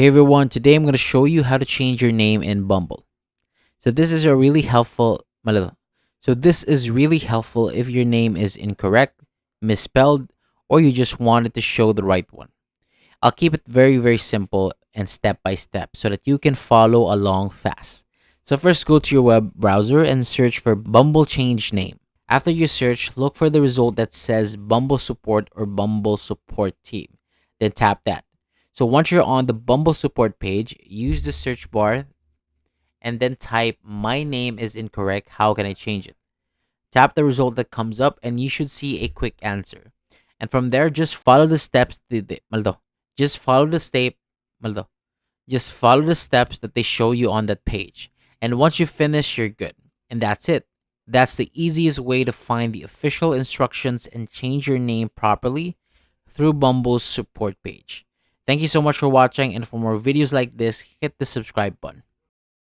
Hey everyone, today I'm going to show you how to change your name in Bumble. So this is a really helpful malala. So this is really helpful if your name is incorrect, misspelled, or you just wanted to show the right one. I'll keep it very simple and step by step so that you can follow along fast. So first go to your web browser and search for Bumble change name. After you search, look for the result that says Bumble support or Bumble support team. Then tap that. So once you're on the Bumble support page, use the search bar and then type my name is incorrect. How can I change it? Tap the result that comes up and you should see a quick answer. And from there, just follow the steps. Maldo. Just follow the step. Maldo. Just follow the steps that they show you on that page. And once you finish, you're good. And that's it. That's the easiest way to find the official instructions and change your name properly through Bumble's support page. Thank you so much for watching, and for more videos like this, hit the subscribe button.